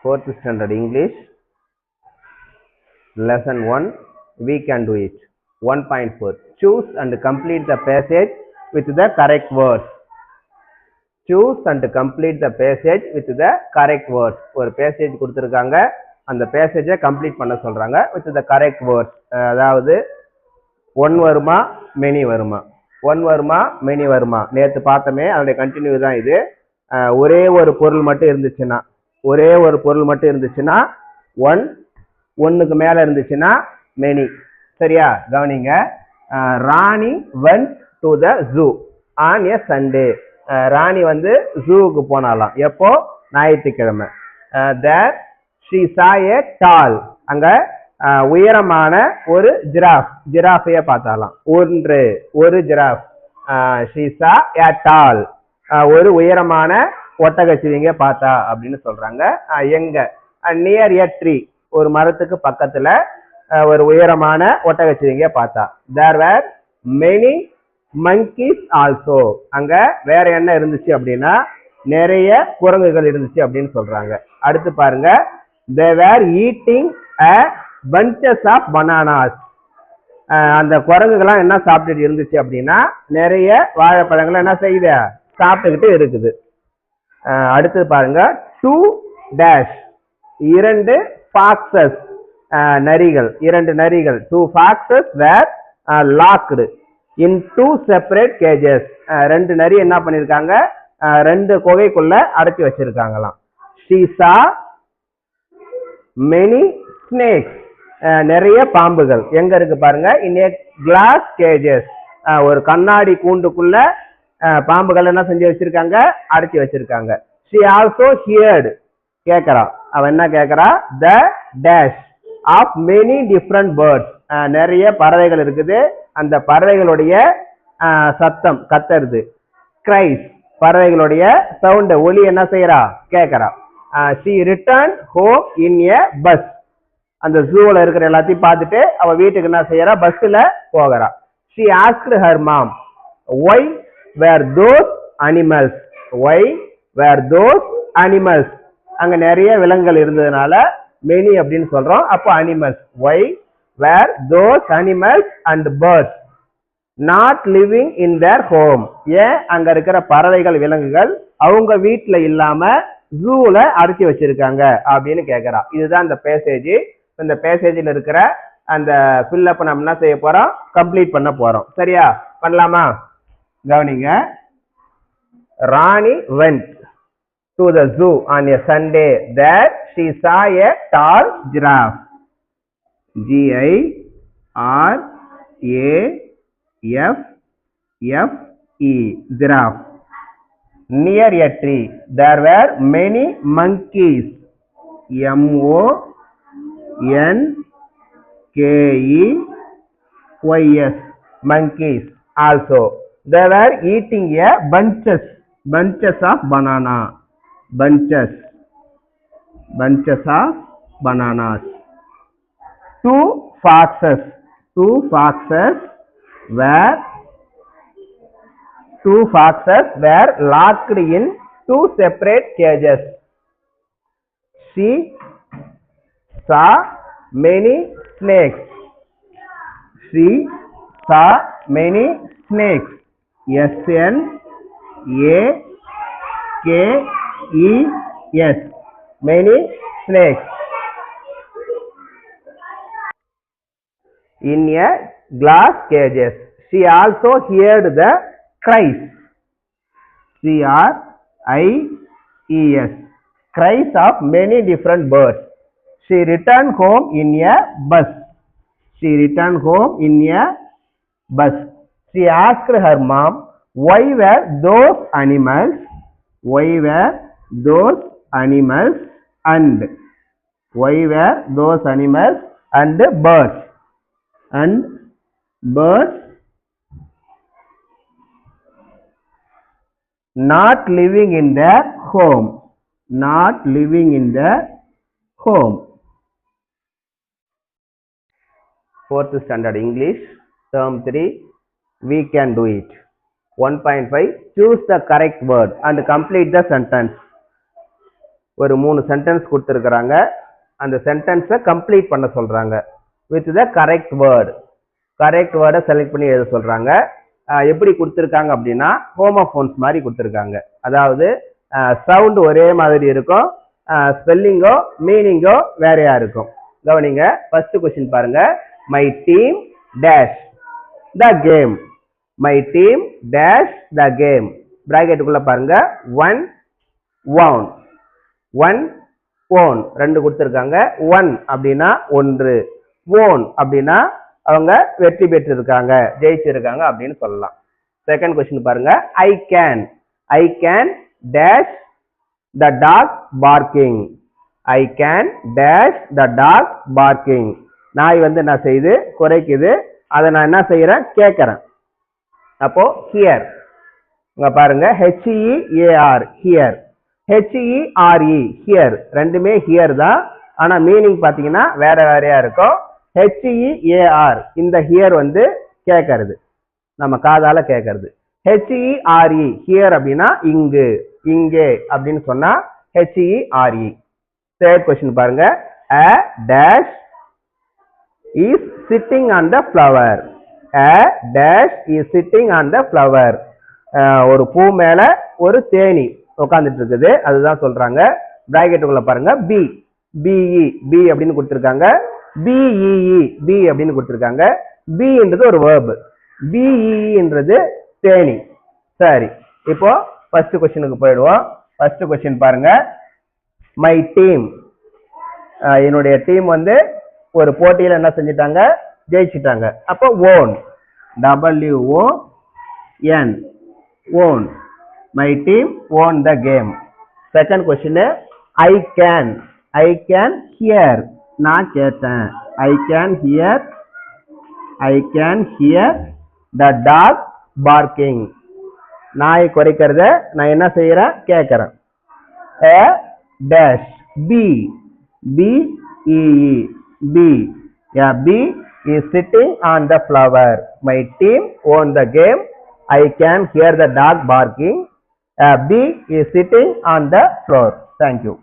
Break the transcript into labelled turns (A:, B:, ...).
A: Fourth standard English, lesson 1, we can do it. 1.4, choose and complete the passage with the correct words. Choose and complete the passage with the correct words. ஒரு passage கொடுத்திருக்காங்க, அந்த பேசேஜை complete பண்ண சொல்றாங்க with the correct words. அதாவது one வருமா many வருமா, one வருமா many வருமா, நேற்று பார்த்தோமே அதோடைய கண்டினியூ தான் இது. ஒரே ஒரு பொருள் மட்டும் இருந்துச்சுன்னா, ஒரே ஒரு பொருள் மட்டும் இருந்துச்சுன்னா ஒன், ஒன்னுக்கு மேல இருந்துச்சுன்னா மெனி. சரியா, கவனிங்க. ராணி went to the zoo on a Sunday. ராணி வந்து ஜூவுக்கு போனாலாம். எப்போ? ஞாயிற்றுக்கிழமை. there she saw a tall, அங்க உயரமான ஒரு ஜிராஃப், ஜிராஃபைய பார்த்தாலாம். ஒன்று, ஒரு giraffe. she saw a tall, ஒரு உயரமான ஒட்டகச்சிவிங்க பார்த்தா அப்படின்னு சொல்றாங்க. எங்க? நியர் எ ட்ரீ, ஒரு மரத்துக்கு பக்கத்துல ஒரு உயரமான ஒட்டகச்சிவிங்க பார்த்தா. there were many monkeys also, அங்க வேற என்ன இருந்துச்சு அப்படின்னா நிறைய குரங்குகள் இருந்துச்சு அப்படின்னு சொல்றாங்க. அடுத்து பாருங்க, they were eating a bunches of bananas. அந்த குரங்குகள்லாம் என்ன சாப்பிட்டுட்டு இருந்துச்சு அப்படின்னா நிறைய வாழைப்பழங்களை என்ன செய்யுது, சாப்பிட்டுக்கிட்டு இருக்குது. அடுத்து பாருங்க, two dash, இரண்டு foxes, நரிகள், இரண்டு நரிகள். two foxes were locked in two separate cages. ரெண்டு நரி என்ன பண்ணிருக்காங்க, ரெண்டு குகைக்குள்ள அடைச்சி வச்சிருக்காங்களாம். she saw many snakes, நிறைய பாம்புகள். எங்க இருக்கு பாருங்க, in a glass cages, ஒரு கண்ணாடி கூண்டுக்குள்ள பாம்புகள் என்ன செஞ்சு வச்சிருக்காங்க, அடைச்சி வச்சிருக்காங்க. she also heard, கேக்குறா, அவன் என்ன கேக்குறா, the dash of many different birds, நிறைய பறவைகள் இருக்குது, அந்த பறவைகளுடைய சத்தம் கத்துறது. cries, பறவைகளுடைய சவுண்ட் ஒலி என்ன செய்யறா, கேக்குறா. she returned home in a bus, அந்த ஜூல இருக்கிற எல்லாத்தையும் பார்த்துட்டு அவ வீட்டுக்கு என்ன செய்யறா, பஸ்ல போகிறா. she asked her mom, why were those animals, why were those animals, அங்க நிறைய விலங்குகள் இருந்ததுனால many அப்படின்னு சொல்றோம். அப்போ animals, why were those animals and birds not living in their home, ஏன் அங்க இருக்கிற பறவைகள் விலங்குகள் அவங்க வீட்டுல இல்லாம ஜூல அடைச்சி வச்சிருக்காங்க அப்படின்னு கேக்குறா. இதுதான் இந்த பேசேஜ். இந்த பேசேஜில் இருக்கிற அந்த ஃபில்லப் நம்ம என்ன செய்ய போறோம், கம்ப்ளீட் பண்ண போறோம். சரியா, பண்ணலாமா? கவனிங்க. ராணி went to the zoo on a Sunday. There she saw a tall giraffe, Giraffe, giraffe. Near a tree there were many monkeys, monkeys, monkeys also. They were eating a bunches of banana, bunches of bananas. two foxes were locked in two separate cages. she saw many snakes, snakes, many snakes. in a glass cages. she also heard the cries, cries of many different birds. she returned home in a bus. she asked her mom, why were those animals and birds not living in their home. Fourth standard English, term 3, we can do it. 1.5, choose the correct word and complete the sentence. ஒரு 3 sentence கொடுத்துருக்குறாங்க. அந்த சென்டென்ஸை complete பண்ண சொல்கிறாங்க with the correct word. Correct வேர்டை select பண்ணி எழுத சொல்கிறாங்க. எப்படி கொடுத்துருக்காங்க அப்படின்னா ஹோமோஃபோன்ஸ் மாதிரி கொடுத்துருக்காங்க. அதாவது சவுண்டு ஒரே மாதிரி இருக்கும், ஸ்பெல்லிங்கோ மீனிங்கோ வேறையா இருக்கும். கவனிங்க, ஃபர்ஸ்ட் கொஸ்டின் பாருங்க. My team dash the game. My team dash the game. பிராக்கெட்டுக்குள்ள பாருங்க. ஒன் ஒன் ஒன் ஓன் 2 கொடுத்துருக்காங்க. ஒன் அப்படின்னா 1, ஓன் அப்படின்னா அவங்க வெற்றி பெற்றிருக்காங்க, ஜெயிச்சிருக்காங்க அப்படின்னு சொல்லலாம். செகண்ட் கொஸ்டின் பாருங்க. I can dash the dog barking. I can dash the dog barking. நாய் வந்து என்ன செய்யுது? குறைக்குது. அதை நான் என்ன செய்யறேன்? கேட்கறேன். அப்போ ஹியர் இங்க பாருங்க. ஹெச்இஏஆர் ஹியர், ஹெச்இஆர்இ ஹியர், ரெண்டுமே ஹியர் தான். ஆனா மீனிங் பாத்தீங்கன்னா வேற வேறையா இருக்கும். ஹெச்இஏஆர் இந்த ஹியர் வந்து கேட்கறது, நம்ம காதால கேட்கறது. ஹெச்இஆர்இ ஹியர் அப்படின்னா இங்கு, இங்கே அப்படின்னு சொன்னா ஹெச்இஆர்இ. தேர்ட் கொஸ்டின் பாருங்க. a dash is sitting on the flower. a dash is sitting on the flower. ஒரு பூ மேல ஒரு தேனி உட்கார்ந்துட்டு இருக்குது, அதுதான் சொல்றாங்க. பிராக்கெட்டுக்குள்ள பாருங்க. பி பிஇ பி அப்படின்னு கொடுத்துருக்காங்க. பிஇஇ பி அப்படின்னு கொடுத்துருக்காங்க. பி என்றது ஒரு வேர்ப், பிஇஇ என்றது தேனி. சரி, இப்போ ஃபர்ஸ்ட் கொஸ்டினுக்கு போயிடுவோம். ஃபர்ஸ்ட் கொஸ்டின் பாருங்க. மை டீம், என்னுடைய டீம் வந்து ஒரு போட்டியில் என்ன செஞ்சிட்டாங்க? ஜெயிச்சிட்டாங்க. அப்போ won, WON won. My team won the game. Second question. I can hear. நான் கேட்டேன். I can hear the dog barking. நாய் குறைக்கிறத நான் என்ன செய்யறேன்? கேட்கறேன். a dash BEE B. Yeah, B is sitting on the flower. My team won the game. I can hear the dog barking. B is sitting on the floor. Thank you.